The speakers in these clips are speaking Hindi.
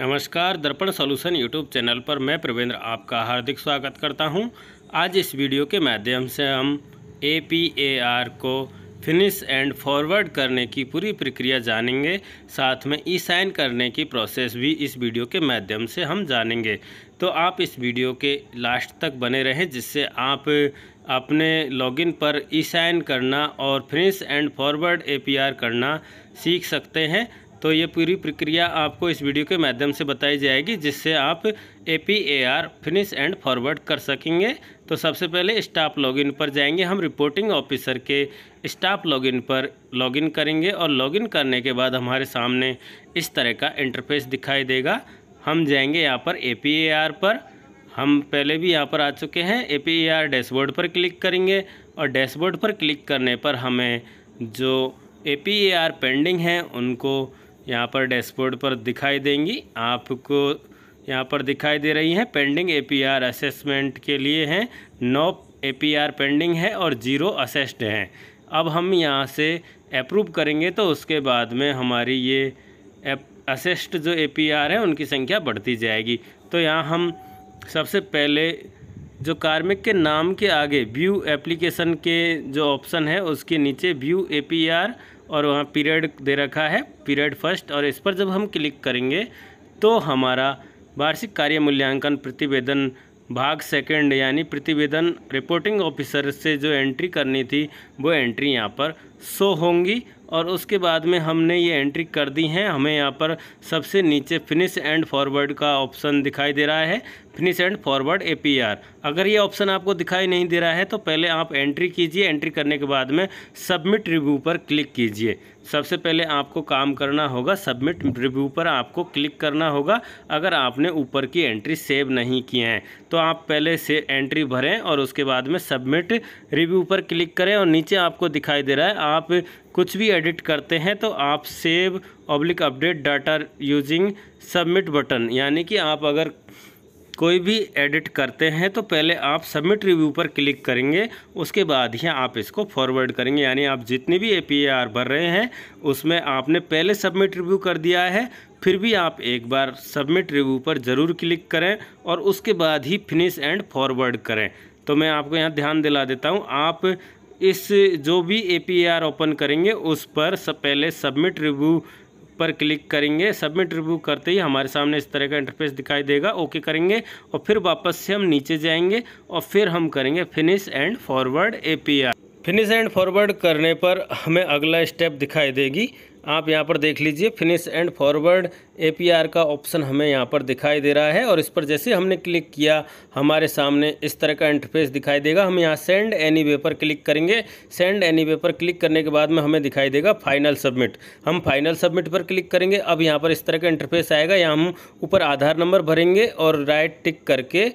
नमस्कार, दर्पण सॉल्यूशन यूट्यूब चैनल पर मैं प्रवेंद्र आपका हार्दिक स्वागत करता हूं। आज इस वीडियो के माध्यम से हम APAR को फिनिश एंड फॉरवर्ड करने की पूरी प्रक्रिया जानेंगे। साथ में ई साइन करने की प्रोसेस भी इस वीडियो के माध्यम से हम जानेंगे। तो आप इस वीडियो के लास्ट तक बने रहें, जिससे आप अपने लॉगिन पर ई साइन करना और फिनिश एंड फॉरवर्ड APR करना सीख सकते हैं। तो ये पूरी प्रक्रिया आपको इस वीडियो के माध्यम से बताई जाएगी, जिससे आप APAR फिनिश एंड फॉरवर्ड कर सकेंगे। तो सबसे पहले स्टाफ लॉगिन पर जाएंगे। हम रिपोर्टिंग ऑफिसर के स्टाफ लॉगिन पर लॉगिन करेंगे और लॉगिन करने के बाद हमारे सामने इस तरह का इंटरफेस दिखाई देगा। हम जाएंगे यहाँ पर APAR पर। हम पहले भी यहाँ पर आ चुके हैं। APAR डैशबोर्ड पर क्लिक करेंगे और डैशबोर्ड पर क्लिक करने पर हमें जो APAR पेंडिंग हैं उनको यहाँ पर डैशबोर्ड पर दिखाई देंगी। आपको यहाँ पर दिखाई दे रही हैं पेंडिंग APR असेसमेंट के लिए हैं, 9 APR पेंडिंग है और 0 असेस्ड हैं। अब हम यहाँ से अप्रूव करेंगे तो उसके बाद में हमारी ये असेस्ड जो APR है उनकी संख्या बढ़ती जाएगी। तो यहाँ हम सबसे पहले जो कार्मिक के नाम के आगे व्यू एप्लीकेशन के जो ऑप्शन है उसके नीचे व्यू APR और वहाँ पीरियड दे रखा है, पीरियड फर्स्ट, और इस पर जब हम क्लिक करेंगे तो हमारा वार्षिक कार्य मूल्यांकन प्रतिवेदन भाग सेकंड यानी प्रतिवेदन रिपोर्टिंग ऑफिसर से जो एंट्री करनी थी वो एंट्री यहाँ पर शो होंगी। और उसके बाद में हमने ये एंट्री कर दी हैं। हमें यहाँ पर सबसे नीचे फिनिश एंड फॉरवर्ड का ऑप्शन दिखाई दे रहा है, फिनिश एंड फॉरवर्ड APR। अगर ये ऑप्शन आपको दिखाई नहीं दे रहा है तो पहले आप एंट्री कीजिए। एंट्री करने के बाद में सबमिट रिव्यू पर क्लिक कीजिए। सबसे पहले आपको काम करना होगा, सबमिट रिव्यू पर आपको क्लिक करना होगा। अगर आपने ऊपर की एंट्री सेव नहीं की हैं तो आप पहले से एंट्री भरें और उसके बाद में सबमिट रिव्यू पर क्लिक करें। और नीचे आपको दिखाई दे रहा है, आप कुछ भी एडिट करते हैं तो आप save /update data using submit button, यानी कि आप अगर कोई भी एडिट करते हैं तो पहले आप सबमिट रिव्यू पर क्लिक करेंगे, उसके बाद ही आप इसको फॉरवर्ड करेंगे। यानी आप जितनी भी APAR भर रहे हैं उसमें आपने पहले सबमिट रिव्यू कर दिया है, फिर भी आप एक बार सबमिट रिव्यू पर ज़रूर क्लिक करें और उसके बाद ही फिनिश एंड फॉरवर्ड करें। तो मैं आपको यहाँ ध्यान दिला देता हूँ, आप इस जो भी APAR ओपन करेंगे उस पर पहले सबमिट रिव्यू पर क्लिक करेंगे। सबमिट रिव्यू करते ही हमारे सामने इस तरह का इंटरफेस दिखाई देगा। ओके करेंगे और फिर वापस से हम नीचे जाएंगे और फिर हम करेंगे finish and forward APR। Finish and forward करने पर हमें अगला स्टेप दिखाई देगी। आप यहाँ पर देख लीजिए, फिनिश एंड फॉरवर्ड APR का ऑप्शन हमें यहाँ पर दिखाई दे रहा है और इस पर जैसे हमने क्लिक किया हमारे सामने इस तरह का इंटरफेस दिखाई देगा। हम यहाँ सेंड एनीवे पर क्लिक करेंगे। सेंड एनीवे पर क्लिक करने के बाद में हमें दिखाई देगा फाइनल सबमिट। हम फाइनल सबमिट पर क्लिक करेंगे। अब यहाँ पर इस तरह का इंटरफेस आएगा। यहाँ हम ऊपर आधार नंबर भरेंगे और राइट टिक करके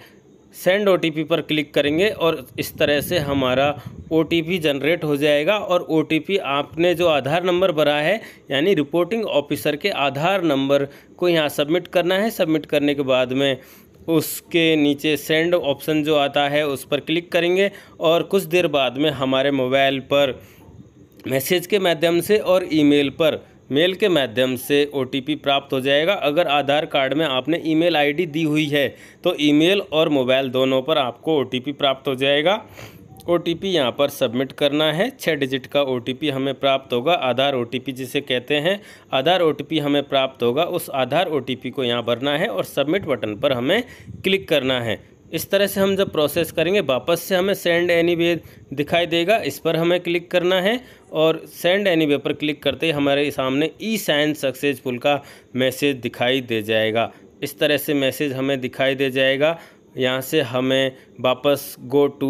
सेंड OTP पर क्लिक करेंगे और इस तरह से हमारा OTP जनरेट हो जाएगा। और OTP आपने जो आधार नंबर भरा है यानी रिपोर्टिंग ऑफिसर के आधार नंबर को यहाँ सबमिट करना है। सबमिट करने के बाद में उसके नीचे सेंड ऑप्शन जो आता है उस पर क्लिक करेंगे और कुछ देर बाद में हमारे मोबाइल पर मैसेज के माध्यम से और ईमेल पर मेल के माध्यम से OTP प्राप्त हो जाएगा। अगर आधार कार्ड में आपने ईमेल ID दी हुई है तो ईमेल और मोबाइल दोनों पर आपको OTP प्राप्त हो जाएगा। OTP यहाँ पर सबमिट करना है। 6 डिजिट का OTP हमें प्राप्त होगा, आधार OTP जिसे कहते हैं। आधार OTP हमें प्राप्त होगा, उस आधार OTP को यहाँ भरना है और सबमिट बटन पर हमें क्लिक करना है। इस तरह से हम जब प्रोसेस करेंगे वापस से हमें सेंड एनीवे दिखाई देगा, इस पर हमें क्लिक करना है और सेंड एनीवे पर क्लिक करते ही हमारे सामने ई साइन सक्सेसफुल का मैसेज दिखाई दे जाएगा। इस तरह से मैसेज हमें दिखाई दे जाएगा। यहाँ से हमें वापस गो टू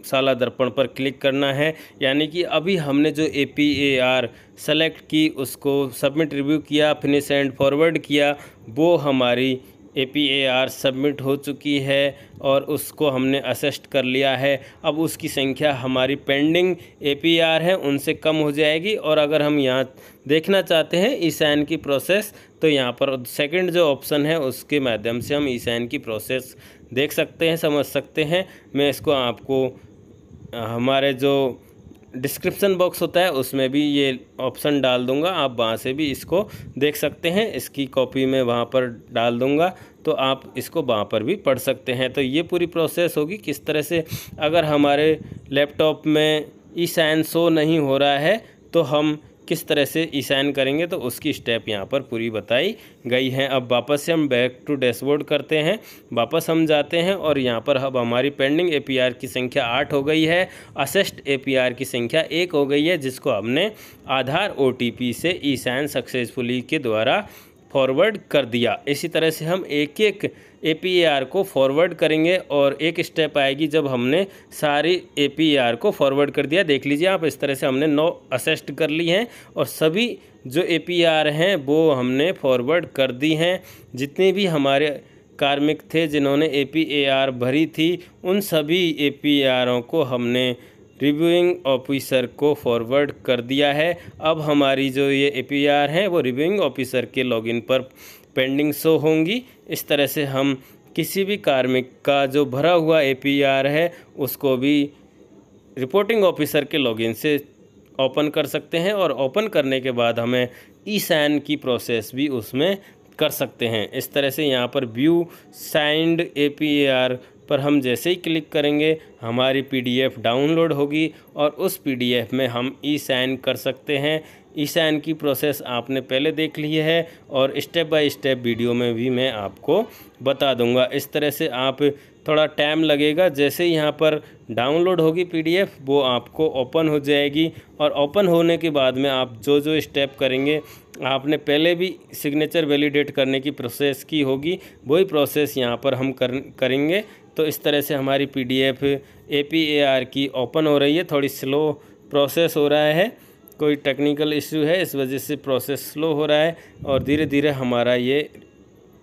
साला दर्पण पर क्लिक करना है, यानी कि अभी हमने जो APAR सेलेक्ट की, उसको सबमिट रिव्यू किया, फिनिश एंड फॉरवर्ड किया, वो हमारी APAR सबमिट हो चुकी है और उसको हमने असेस्ट कर लिया है। अब उसकी संख्या हमारी पेंडिंग APR है उनसे कम हो जाएगी। और अगर हम यहाँ देखना चाहते हैं ई साइन की प्रोसेस तो यहाँ पर सेकंड जो ऑप्शन है उसके माध्यम से हम ई साइन की प्रोसेस देख सकते हैं, समझ सकते हैं। मैं इसको आपको हमारे जो डिस्क्रिप्शन बॉक्स होता है उसमें भी ये ऑप्शन डाल दूंगा, आप वहाँ से भी इसको देख सकते हैं। इसकी कॉपी मैं वहाँ पर डाल दूंगा तो आप इसको वहाँ पर भी पढ़ सकते हैं। तो ये पूरी प्रोसेस होगी किस तरह से, अगर हमारे लैपटॉप में ई साइन शो नहीं हो रहा है तो हम किस तरह से ई साइन करेंगे, तो उसकी स्टेप यहाँ पर पूरी बताई गई है। अब वापस से हम बैक टू डैशबोर्ड करते हैं, वापस हम जाते हैं और यहाँ पर अब हमारी पेंडिंग APR की संख्या 8 हो गई है, असेस्ड APR की संख्या 1 हो गई है, जिसको हमने आधार OTP से ई साइन सक्सेसफुली के द्वारा फॉरवर्ड कर दिया। इसी तरह से हम एक एक APR को फॉरवर्ड करेंगे और एक स्टेप आएगी जब हमने सारी APR को फॉरवर्ड कर दिया। देख लीजिए आप, इस तरह से हमने 9 असेस्ट कर ली हैं और सभी जो APR हैं वो हमने फॉरवर्ड कर दी हैं। जितने भी हमारे कार्मिक थे जिन्होंने APAR भरी थी उन सभी APRों को हमने रिव्यूइंग ऑफिसर को फॉरवर्ड कर दिया है। अब हमारी जो ये APR हैं वो रिव्यूइंग ऑफिसर के लॉगिन पर पेंडिंग शो होंगी। इस तरह से हम किसी भी कार्मिक का जो भरा हुआ APR है उसको भी रिपोर्टिंग ऑफिसर के लॉगिन से ओपन कर सकते हैं और ओपन करने के बाद हमें ई साइन की प्रोसेस भी उसमें कर सकते हैं। इस तरह से यहाँ पर व्यू साइंड APR पर हम जैसे ही क्लिक करेंगे हमारी PDF डाउनलोड होगी और उस PDF में हम ई साइन कर सकते हैं। ई साइन की प्रोसेस आपने पहले देख ली है और स्टेप बाय स्टेप वीडियो में भी मैं आपको बता दूंगा। इस तरह से आप थोड़ा टाइम लगेगा, जैसे यहाँ पर डाउनलोड होगी PDF वो आपको ओपन हो जाएगी और ओपन होने के बाद में आप जो जो स्टेप करेंगे, आपने पहले भी सिग्नेचर वैलिडेट करने की प्रोसेस की होगी, वही प्रोसेस यहाँ पर हम करेंगे। तो इस तरह से हमारी PDF APAR की ओपन हो रही है। थोड़ी स्लो प्रोसेस हो रहा है, कोई टेक्निकल इश्यू है इस वजह से प्रोसेस स्लो हो रहा है और धीरे धीरे हमारा ये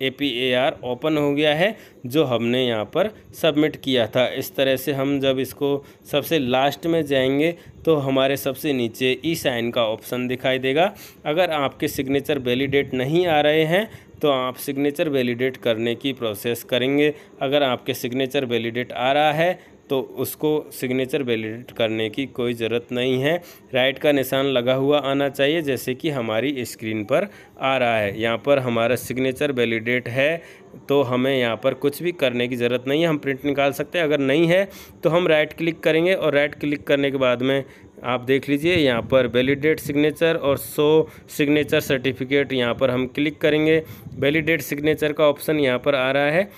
APAR ओपन हो गया है जो हमने यहाँ पर सबमिट किया था। इस तरह से हम जब इसको सबसे लास्ट में जाएंगे तो हमारे सबसे नीचे ई साइन का ऑप्शन दिखाई देगा। अगर आपके सिग्नेचर वैलिडेट नहीं आ रहे हैं तो आप सिग्नेचर वैलिडेट करने की प्रोसेस करेंगे। अगर आपके सिग्नेचर वैलिडेट आ रहा है तो उसको सिग्नेचर वैलिडेट करने की कोई ज़रूरत नहीं है। राइट का निशान लगा हुआ आना चाहिए जैसे कि हमारी स्क्रीन पर आ रहा है। यहाँ पर हमारा सिग्नेचर वैलिडेट है तो हमें यहाँ पर कुछ भी करने की ज़रूरत नहीं है, हम प्रिंट निकाल सकते हैं। अगर नहीं है तो हम राइट क्लिक करेंगे और राइट क्लिक करने के बाद में आप देख लीजिए यहाँ पर वैलिडेट सिग्नेचर और शो सिग्नेचर सर्टिफिकेट, यहाँ पर हम क्लिक करेंगे। वैलिडेट सिग्नेचर का ऑप्शन यहाँ पर आ रहा है।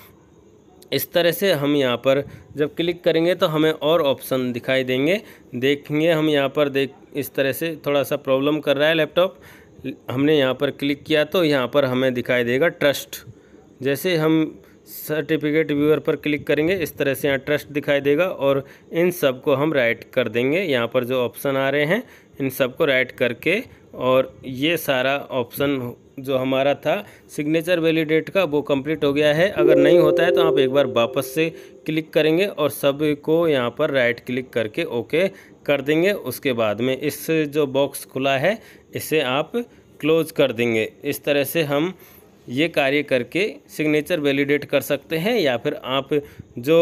इस तरह से हम यहाँ पर जब क्लिक करेंगे तो हमें और ऑप्शन दिखाई देंगे। देखेंगे हम यहाँ पर इस तरह से थोड़ा सा प्रॉब्लम कर रहा है लैपटॉप। हमने यहाँ पर क्लिक किया तो यहाँ पर हमें दिखाई देगा ट्रस्ट। जैसे हम सर्टिफिकेट व्यूअर पर क्लिक करेंगे इस तरह से यहाँ ट्रस्ट दिखाई देगा और इन सब को हम राइट कर देंगे। यहाँ पर जो ऑप्शन आ रहे हैं इन सब को राइट करके, और ये सारा ऑप्शन जो हमारा था सिग्नेचर वैलिडेट का वो कंप्लीट हो गया है। अगर नहीं होता है तो आप एक बार वापस से क्लिक करेंगे और सब को यहाँ पर राइट क्लिक करके ओके कर देंगे। उसके बाद में इस जो बॉक्स खुला है इसे आप क्लोज कर देंगे। इस तरह से हम ये कार्य करके सिग्नेचर वैलिडेट कर सकते हैं, या फिर आप जो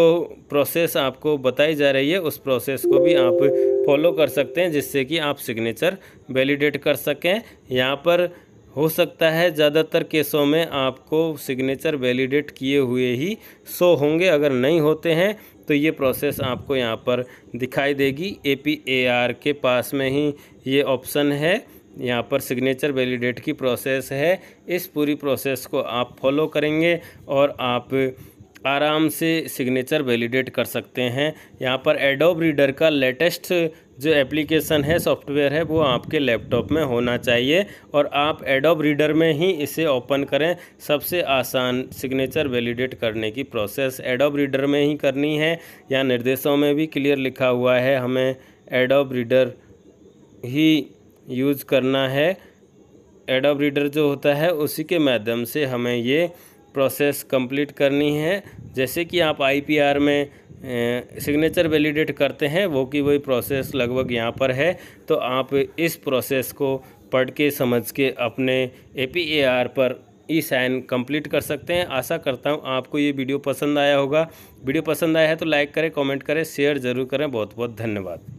प्रोसेस आपको बताई जा रही है उस प्रोसेस को भी आप फॉलो कर सकते हैं जिससे कि आप सिग्नेचर वैलिडेट कर सकें। यहाँ पर हो सकता है ज़्यादातर केसों में आपको सिग्नेचर वैलिडेट किए हुए ही शो होंगे। अगर नहीं होते हैं तो ये प्रोसेस आपको यहाँ पर दिखाई देगी। APAR के पास में ही ये ऑप्शन है, यहाँ पर सिग्नेचर वैलिडेट की प्रोसेस है। इस पूरी प्रोसेस को आप फॉलो करेंगे और आप आराम से सिग्नेचर वैलिडेट कर सकते हैं। यहाँ पर एडोब रीडर का लेटेस्ट जो एप्लीकेशन है, सॉफ्टवेयर है, वो आपके लैपटॉप में होना चाहिए और आप एडोब रीडर में ही इसे ओपन करें। सबसे आसान सिग्नेचर वैलिडेट करने की प्रोसेस एडोब रीडर में ही करनी है। यहाँ निर्देशों में भी क्लियर लिखा हुआ है हमें एडोब रीडर ही यूज़ करना है। एडोब रीडर जो होता है उसी के माध्यम से हमें ये प्रोसेस कंप्लीट करनी है। जैसे कि आप IPR में सिग्नेचर वैलिडेट करते हैं वो की वही प्रोसेस लगभग यहाँ पर है। तो आप इस प्रोसेस को पढ़ के समझ के अपने APAR पर ई साइन कंप्लीट कर सकते हैं। आशा करता हूँ आपको ये वीडियो पसंद आया होगा। वीडियो पसंद आया है तो लाइक करें, कमेंट करें, शेयर ज़रूर करें। बहुत बहुत धन्यवाद।